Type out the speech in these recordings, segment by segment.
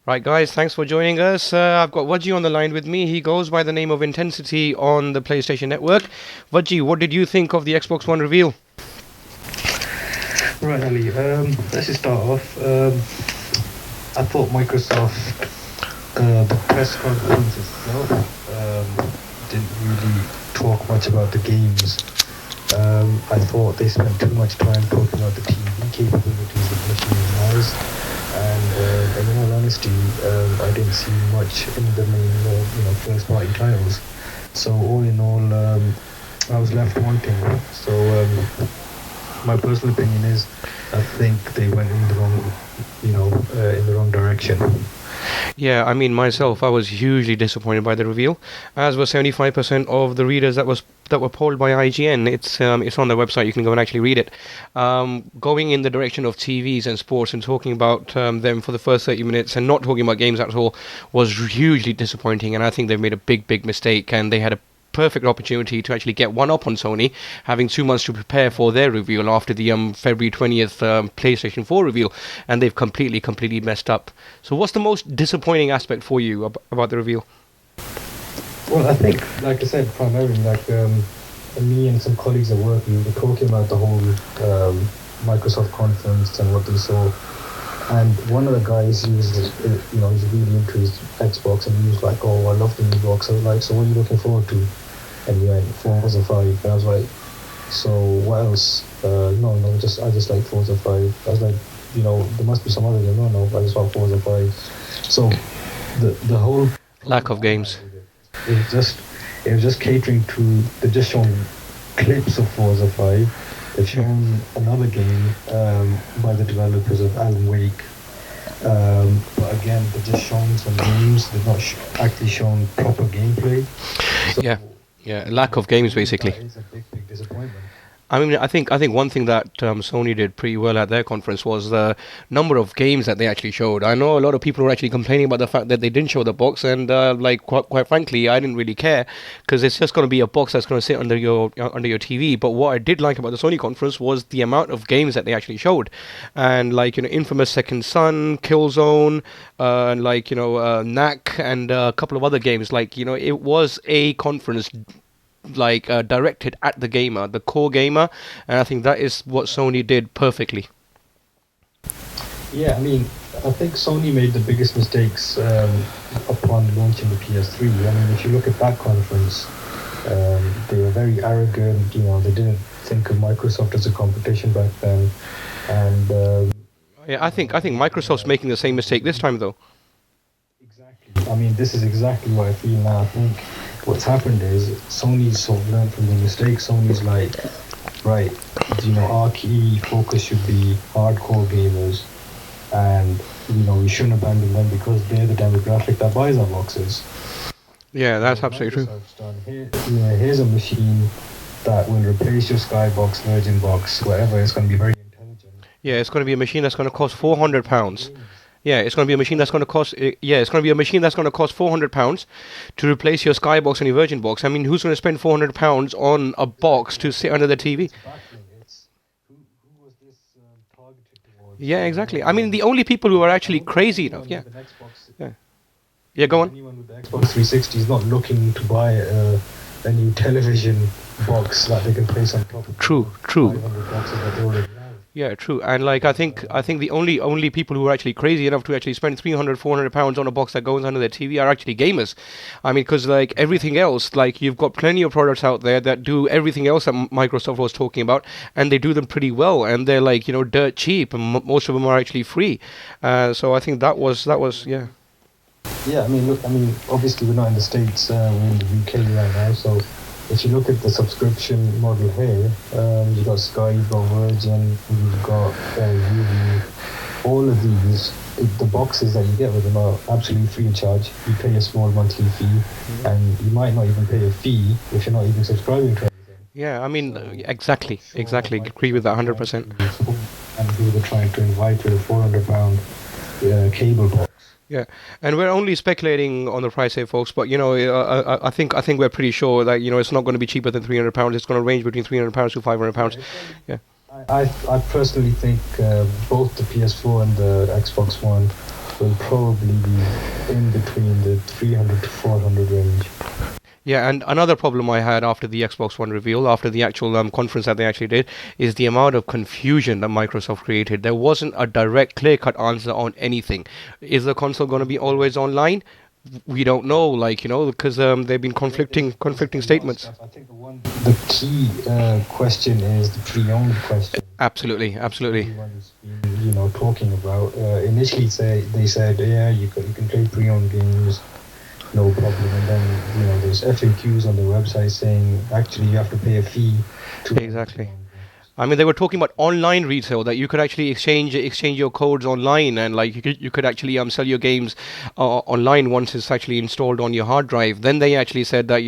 Right, guys, thanks for joining us. I've got Vajji on the line with me. He goes by the name of Intensity on the PlayStation Network. Vajji, what did you think of the Xbox One reveal? Right, Ali. Let's just start off. I thought Microsoft, the press conference itself, didn't really talk much about the games. I thought they spent too much time talking about the TV capabilities of machine wise, and in all honesty, I didn't see much in the main, first-party titles. So all in all, I was left wanting. So my personal opinion is, I think they went in the wrong, in the wrong direction. Yeah, I mean myself, I was hugely disappointed by the reveal, as were 75% of the readers that were polled by IGN. It's on their website. You can go and actually read it. Going in the direction of TVs and sports and talking about them for the first 30 minutes and not talking about games at all was hugely disappointing. And I think they've made a big mistake. And they had a perfect opportunity to actually get one up on Sony, having 2 months to prepare for their reveal after the February 20th PlayStation 4 reveal, and they've completely messed up. So what's the most disappointing aspect for you about the reveal? Well, I think, like I said, primarily, me and some colleagues at work, we were talking about the whole Microsoft conference and what they saw. And one of the guys, he's really into his Xbox, and he was like, "Oh, I love the new box." I was like, "So what are you looking forward to?" And he went, "Forza 5." And I was like, "So what else?" No, I just like Forza 5. I was like, there must be some other game. No, I just want Forza 5. So the whole Lack of games. It was just catering to. They've just shown clips of Forza 5. They've shown another game by the developers of Alan Wake. But again, they've just shown some games. They've not actually shown proper gameplay. So, Yeah, lack of games basically. That is a big disappointment. I mean, I think one thing that Sony did pretty well at their conference was the number of games that they actually showed. I know a lot of people were actually complaining about the fact that they didn't show the box, and quite frankly, I didn't really care because it's just going to be a box that's going to sit under your TV. But what I did like about the Sony conference was the amount of games that they actually showed, and Infamous Second Son, Killzone, Knack, and a couple of other games. It was a conference directed at the gamer, the core gamer, and I think that is what Sony did perfectly. Yeah, I mean, I think Sony made the biggest mistakes upon launching the PS3. I mean, if you look at that conference, they were very arrogant. They didn't think of Microsoft as a competition back then, and Yeah, I think Microsoft's making the same mistake this time, though. exactly. I mean, this is exactly what I feel now. I think what's happened is Sony's sort of learned from the mistakes. Sony's like, right, our key focus should be hardcore gamers, and we shouldn't abandon them because they're the demographic that buys our boxes. Yeah, that's absolutely true. Microsoft's done, here's a machine that will replace your Skybox, Virgin Box, whatever. It's going to be very intelligent. Yeah, it's going to be a machine that's going to cost £400. Yeah, it's going to be a machine that's going to cost. It's going to be a machine that's going to cost £400 to replace your Skybox and your Virgin Box. I mean, who's going to spend £400 on a box to sit under the TV? Who was this targeted towards? Yeah, exactly. I mean, the only people who are actually crazy enough. Yeah. Yeah, go on. Anyone with the Xbox 360 is not looking to buy a new television box that they can place on top of True. 500 boxes that they already have. Yeah, true. And I think the only people who are actually crazy enough to actually spend £300-400 on a box that goes under their TV are actually gamers. I mean, because everything else, you've got plenty of products out there that do everything else that Microsoft was talking about, and they do them pretty well, and they're dirt cheap, and most of them are actually free. So I think that was yeah. Yeah, I mean, look, obviously we're not in the States, we're in the UK right now, so if you look at the subscription model here, you've got Sky, you've got Virgin, you've got UV. All of these, the boxes that you get with them are absolutely free of charge. You pay a small monthly fee, and you might not even pay a fee if you're not even subscribing to anything. Yeah, I mean, exactly. Agree with that 100%. And who they're trying to invite with a £400 cable box. Yeah, and we're only speculating on the price here, folks. But I think we're pretty sure that it's not going to be cheaper than £300. It's going to range between £300 to £500. Yeah. I personally think both the PS4 and the Xbox One will probably be in between the 300 to 400 range. Yeah, and another problem I had after the Xbox One reveal, after the actual conference that they actually did, is the amount of confusion that Microsoft created. There wasn't a direct, clear-cut answer on anything. Is the console going to be always online? We don't know, like, because they've been conflicting statements. I think the key question is the pre-owned question. Absolutely. Everyone's been, talking about. Initially, they said, yeah, you can play pre-owned games, no problem. And then, there's FAQs on the website saying actually you have to pay a fee to Exactly. I mean, they were talking about online retail, that you could actually exchange your codes online, and like you could actually sell your games online once it's actually installed on your hard drive. Then they actually said that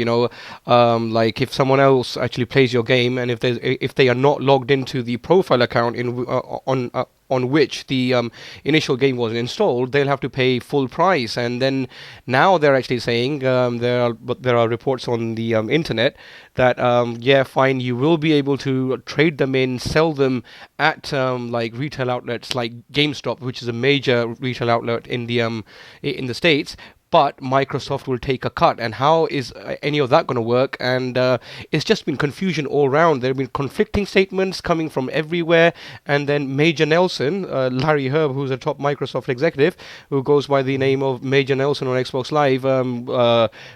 like if someone else actually plays your game, and if they are not logged into the profile account on which the initial game was installed, they'll have to pay full price. And then now they're actually saying there are reports on the internet that yeah, fine, you will be able to trade them in, sell them at like retail outlets like GameStop, which is a major retail outlet in the States. But Microsoft will take a cut, and how is any of that going to work? And it's just been confusion all around. There have been conflicting statements coming from everywhere, and then Major Nelson, Larry Herb, who's a top Microsoft executive, who goes by the name of Major Nelson on Xbox Live,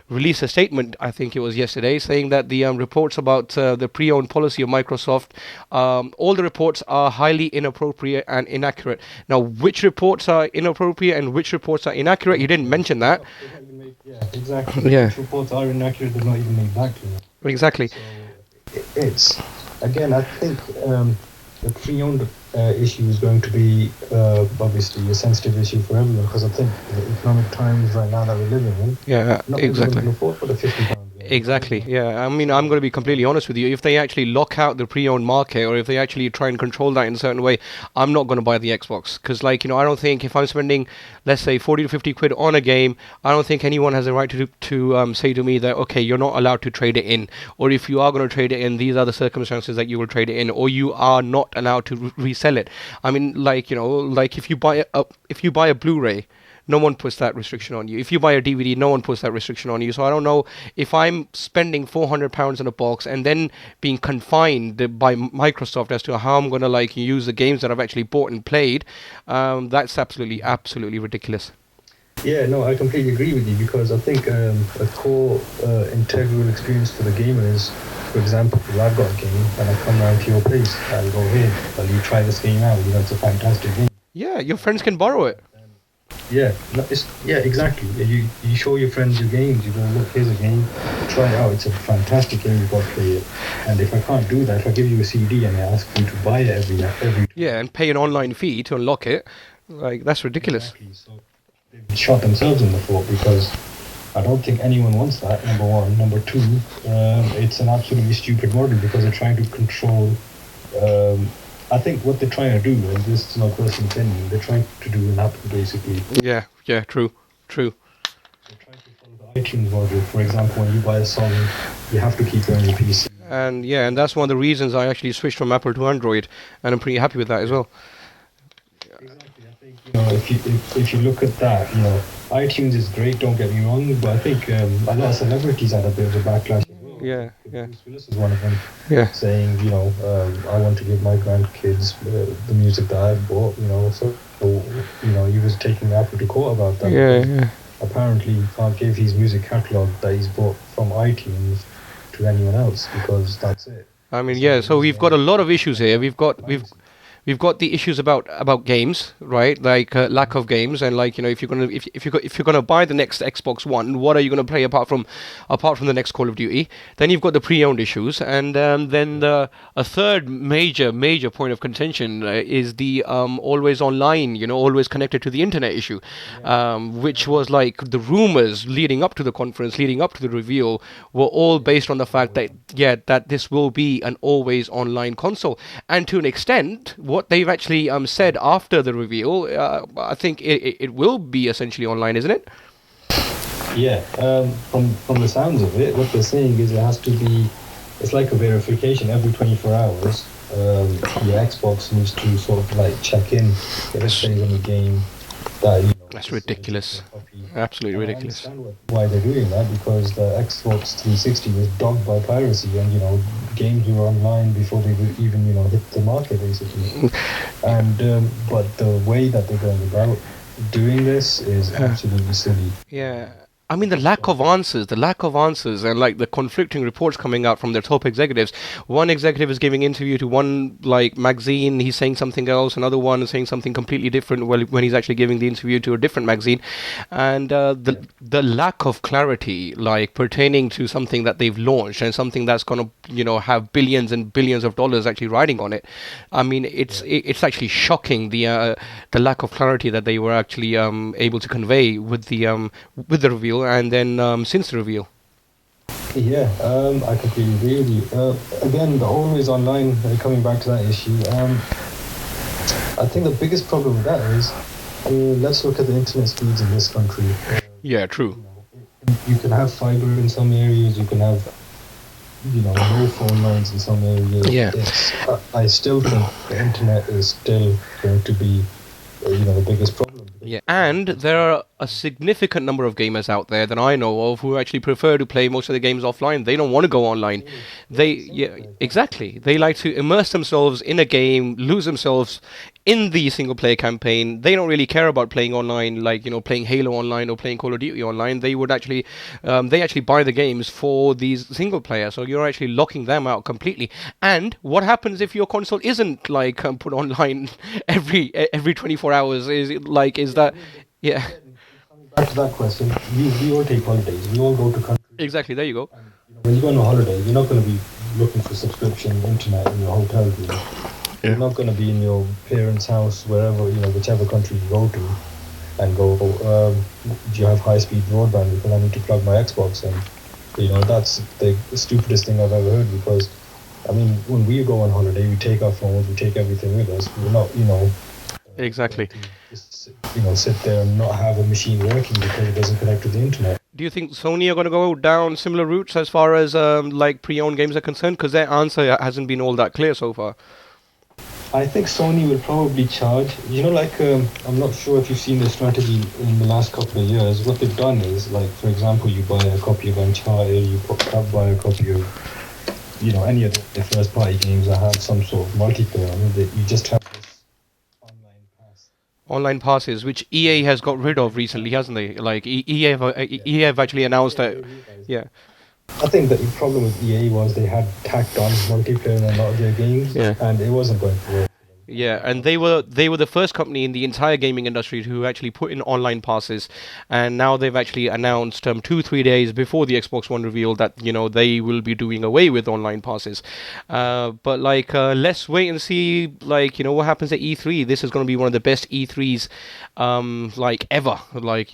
released a statement, I think it was yesterday, saying that the reports about the pre-owned policy of Microsoft, all the reports are highly inappropriate and inaccurate. Now, which reports are inappropriate and which reports are inaccurate? You didn't mention that. Yeah, exactly. Yeah. Which reports are inaccurate, they're not even made back to you. Exactly. So it's, again, I think the pre-owned issue is going to be obviously a sensitive issue for everyone, because I think the economic times right now that we're living in, Yeah, exactly. can afford for the £50. Exactly. Yeah. I mean, I'm going to be completely honest with you. If they actually lock out the pre-owned market, or if they actually try and control that in a certain way, I'm not going to buy the Xbox, because, like, I don't think if I'm spending, let's say, 40 to 50 quid on a game, I don't think anyone has the right to say to me that, okay, you're not allowed to trade it in, or if you are going to trade it in, these are the circumstances that you will trade it in, or you are not allowed to resell it. I mean, like, like if you buy a Blu-ray, no one puts that restriction on you. If you buy a DVD, no one puts that restriction on you. So I don't know if I'm spending £400 on a box and then being confined by Microsoft as to how I'm going to like use the games that I've actually bought and played. That's absolutely ridiculous. Yeah, no, I completely agree with you, because I think a core integral experience for the gamer is, for example, I've got a game and I come round to your place and go, hey, well, you try this game out, it's a fantastic game. Yeah, your friends can borrow it. Yeah, exactly. You show your friends your games. You go, look, here's a game. Try it out. It's a fantastic game. You've got to play it. And if I can't do that, if I give you a CD and I ask you to buy it every time. Yeah, and pay an online fee to unlock it, like, that's ridiculous. Exactly. So they've shot themselves in the foot, because I don't think anyone wants that. Number one. Number two, it's an absolutely stupid model, because they're trying to control. I think what they're trying to do, and this is my personal opinion, they're trying to do an Apple, basically. Yeah, true. They're trying to follow the iTunes model. For example, when you buy a song, you have to keep it on your PC. And that's one of the reasons I actually switched from Apple to Android, and I'm pretty happy with that as well. Exactly. I think, if you look at that, iTunes is great, don't get me wrong, but I think a lot of celebrities had a bit of a backlash. Yeah. Bruce Willis is one of them. Yeah. Saying, I want to give my grandkids the music that I bought, so he was taking Apple to court about that. Yeah. Apparently, he can't give his music catalogue that he's bought from iTunes to anyone else, because that's it. I mean, yeah. So we've got a lot of issues here. We've got the issues about games, right? Like lack of games, and like if you're gonna buy the next Xbox One, what are you gonna play apart from the next Call of Duty? Then you've got the pre-owned issues, and then a third major point of contention is the always online, always connected to the internet issue, which was like the rumors leading up to the conference, leading up to the reveal, were all based on the fact that this will be an always online console, and to an extent, what they've actually said after the reveal, I think it will be essentially online, isn't it? Yeah, from the sounds of it, what they're saying is it has to be, it's like a verification every 24 hours. The Xbox needs to sort of like check in if there's any game that That's just ridiculous. a copy. Absolutely And I ridiculous. understand why they're doing that, because the Xbox 360 was dogged by piracy, and games were online before they would even hit the market basically. And but the way that they're going about doing this is absolutely silly. Yeah. I mean, the lack of answers, and like the conflicting reports coming out from their top executives. One executive is giving interview to one like magazine, he's saying something else. Another one is saying something completely different when he's actually giving the interview to a different magazine, and the lack of clarity, like pertaining to something that they've launched and something that's gonna have billions and billions of dollars actually riding on it. I mean, it's actually shocking the lack of clarity that they were actually able to convey with the reveal and then since the reveal. Yeah, I completely agree with you. Again, the always online, coming back to that issue, I think the biggest problem with that is, I mean, let's look at the internet speeds in this country. Yeah, true. You can have fiber in some areas, you can have, no phone lines in some areas. Yeah. I still think the internet is still going to be, the biggest problem. Yeah, and there are a significant number of gamers out there that I know of who actually prefer to play most of the games offline. They don't want to go online. Exactly. They like to immerse themselves in a game, lose themselves in the single player campaign. They don't really care about playing online, like playing Halo online or playing Call of Duty online. They actually buy the games for these single player. So you're actually locking them out completely. And what happens if your console isn't like put online every 24 hours? Is that yeah? Back to that question, we all take holidays. We all go to countries. Exactly. There you go. And, when you go on a holiday, you're not going to be looking for subscription internet in your hotel room. Yeah. You're not going to be in your parents' house, wherever, whichever country you go to, and go, do you have high-speed broadband? Because I need to plug my Xbox in. That's the stupidest thing I've ever heard, because, I mean, when we go on holiday, we take our phones, we take everything with us. We're not, Exactly. just, sit there and not have a machine working because it doesn't connect to the internet. Do you think Sony are going to go down similar routes as far as like pre-owned games are concerned? Because their answer hasn't been all that clear so far. I think Sony will probably charge. I'm not sure if you've seen their strategy in the last couple of years. What they've done is, like, for example, you buy a copy of Uncharted, you buy a copy of, any of the first-party games that have some sort of multiplayer on it. You just have this online pass. Online passes, which EA has got rid of recently, hasn't they? Like EA have actually announced that. Yeah. I think the problem with EA was they had tacked on multiplayer in a lot of their games, and it wasn't going to work. Yeah, and they were the first company in the entire gaming industry who actually put in online passes, and now they've actually announced 2-3 days before the Xbox One reveal that they will be doing away with online passes. But let's wait and see what happens at E3. This is going to be one of the best E3s ever.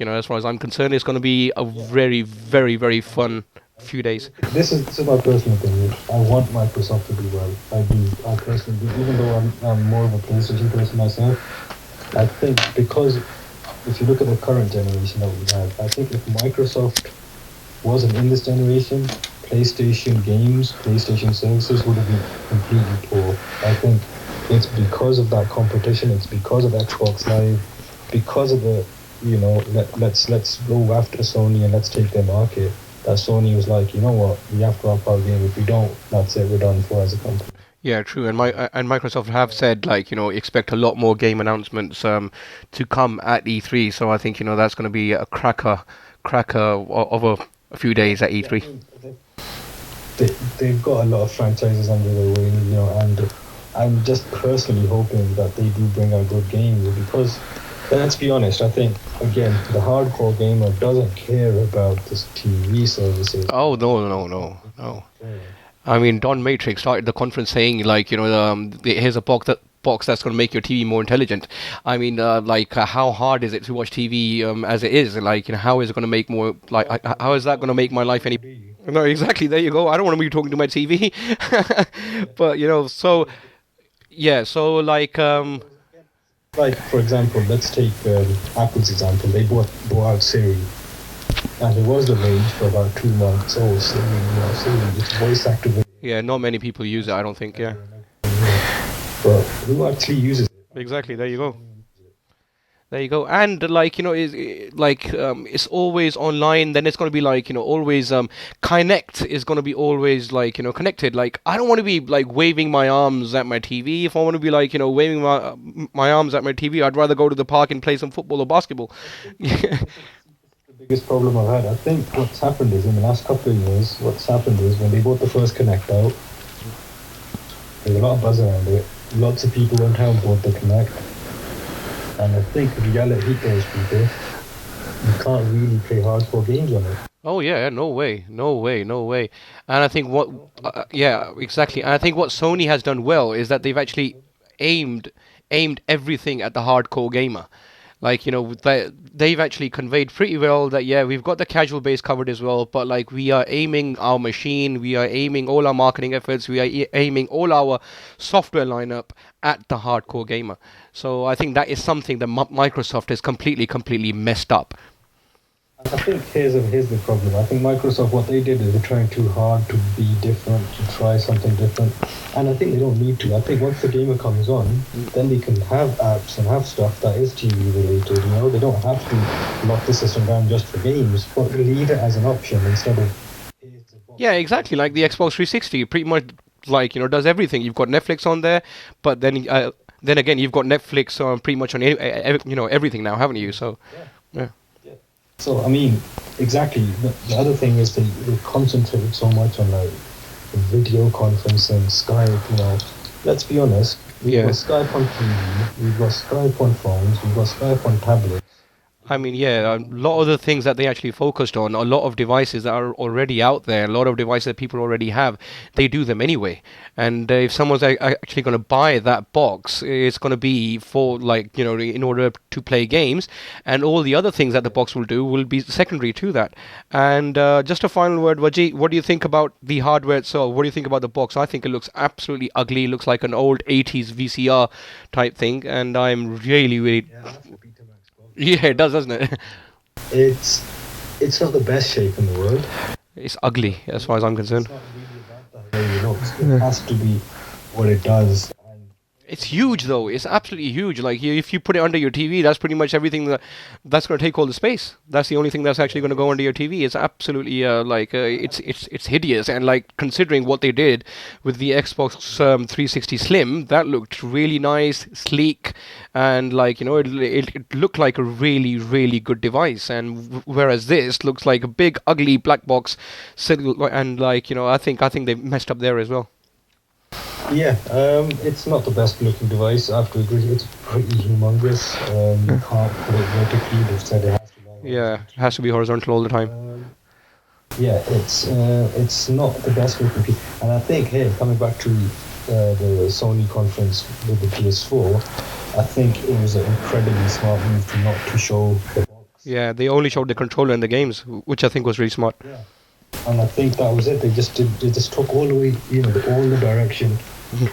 As far as I'm concerned, it's going to be a very, very, very fun few days. This is my personal opinion. I want Microsoft to do well. I personally do. Even though I'm more of a PlayStation person myself, I think, because if you look at the current generation that we have, I think if Microsoft wasn't in this generation, PlayStation games, PlayStation services would have been completely poor. I think it's because of that competition. It's because of Xbox Live, because of the let's go after Sony and let's take their market. That Sony was like, what, we have to up our game. If we don't, that's it, we're done for as a company. Yeah, true. And Microsoft have said expect a lot more game announcements to come at E3. So I think that's going to be a cracker of a few days at E3. They've got a lot of franchises under their wing, and I'm just personally hoping that they do bring out good games, because let's be honest, I think, again, the hardcore gamer doesn't care about this TV services. Oh, no. I mean, Don Matrix started the conference saying, here's a box that's going to make your TV more intelligent. I mean, how hard is it to watch TV as it is? How is it going to make more, how is that going to make my life any... No, exactly, there you go. I don't want to be talking to my TV. But, so... Yeah, so, for example, let's take Apple's example. They bought out Siri, and it was the range for about 2 months. Oh, Siri, it's voice activated. Yeah, not many people use it, I don't think, yeah. But who actually uses it? Exactly, there you go. There you go. And like it's always online. Then it's gonna be like always Kinect is gonna be always like connected. Like I don't want to be like waving my arms at my TV. If I want to be like waving my arms at my TV, I'd rather go to the park and play some football or basketball. The biggest problem I've had. I think what's happened is in the last couple of years, what's happened is when they bought the first Connect out, there's a lot of buzz around it. Lots of people went out and bought the Connect. And I think the reality hit those people. You can't really play hardcore games on it. Oh yeah, no way, no way, no way. And I think what, yeah, exactly. And I think what Sony has done well is that they've actually aimed aimed everything at the hardcore gamer. Like they've actually conveyed pretty well that yeah, we've got the casual base covered as well, but like we are aiming our machine, we are aiming all our marketing efforts, we are aiming all our software lineup at the hardcore gamer. So I think that is something that Microsoft has completely messed up. I think here's the problem. I think Microsoft, what they did is they're trying too hard to be different, to try something different, and I think they don't need to. I think once the gamer comes on, then they can have apps and have stuff that is TV related. They don't have to lock the system down just for games, but leave it as an option instead of. Yeah, exactly. Like the Xbox 360, pretty much like does everything. You've got Netflix on there, but then again, you've got Netflix on pretty much on everything now, haven't you? So yeah. So, I mean, exactly. The other thing is they concentrated so much on like video conferencing, Skype, Let's be honest. We've got Skype on TV, we've got Skype on phones, we've got Skype on tablets. I mean, yeah, a lot of the things that they actually focused on, a lot of devices that are already out there, a lot of devices that people already have, they do them anyway. And if someone's actually going to buy that box, it's going to be for, like, in order to play games. And all the other things that the box will do will be secondary to that. And just a final word, Wajid, what do you think about the hardware itself? What do you think about the box? I think it looks absolutely ugly. It looks like an old 80s VCR type thing. And I'm really. Yeah, it does, doesn't it? It's not the best shape in the world. It's ugly, as far as I'm concerned. It's not really about the way it looks. It has to be what it does. It's huge, though. It's absolutely huge. Like, if you put it under your TV, that's pretty much everything that's going to take all the space. That's the only thing that's actually going to go under your TV. It's absolutely it's hideous. And like considering what they did with the Xbox 360 Slim, that looked really nice, sleek, and like it looked like a really good device. And whereas this looks like a big ugly black box, and like I think they messed up there as well. Yeah, it's not the best looking device. I have to agree. It's pretty humongous. You can't put it vertically. They've said it has to be. Yeah, it has to be horizontal all the time. Yeah, it's not the best looking piece. And I think, hey, coming back to the Sony conference with the PS4, I think it was an incredibly smart move to not to show the box. Yeah, they only showed the controller and the games, which I think was really smart. Yeah. And I think that was it. They just took all the way, all the direction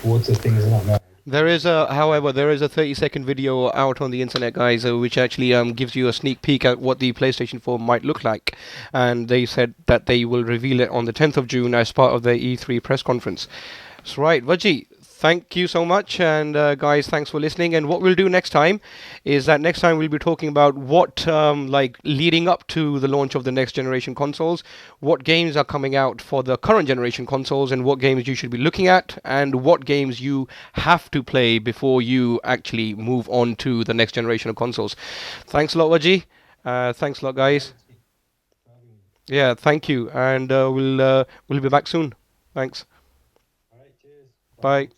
towards the things that matter. However, there is a 30-second video out on the internet, guys, which actually gives you a sneak peek at what the PlayStation 4 might look like. And they said that they will reveal it on the 10th of June as part of their E3 press conference. So, right, Vaji, thank you so much, and guys, thanks for listening. And what we'll do next time is that next time we'll be talking about what leading up to the launch of the next generation consoles, what games are coming out for the current generation consoles, and what games you should be looking at, and what games you have to play before you actually move on to the next generation of consoles. Thanks a lot, Waji. Thanks a lot, guys. Yeah, thank you, and we'll be back soon. Thanks. All right, cheers. Bye.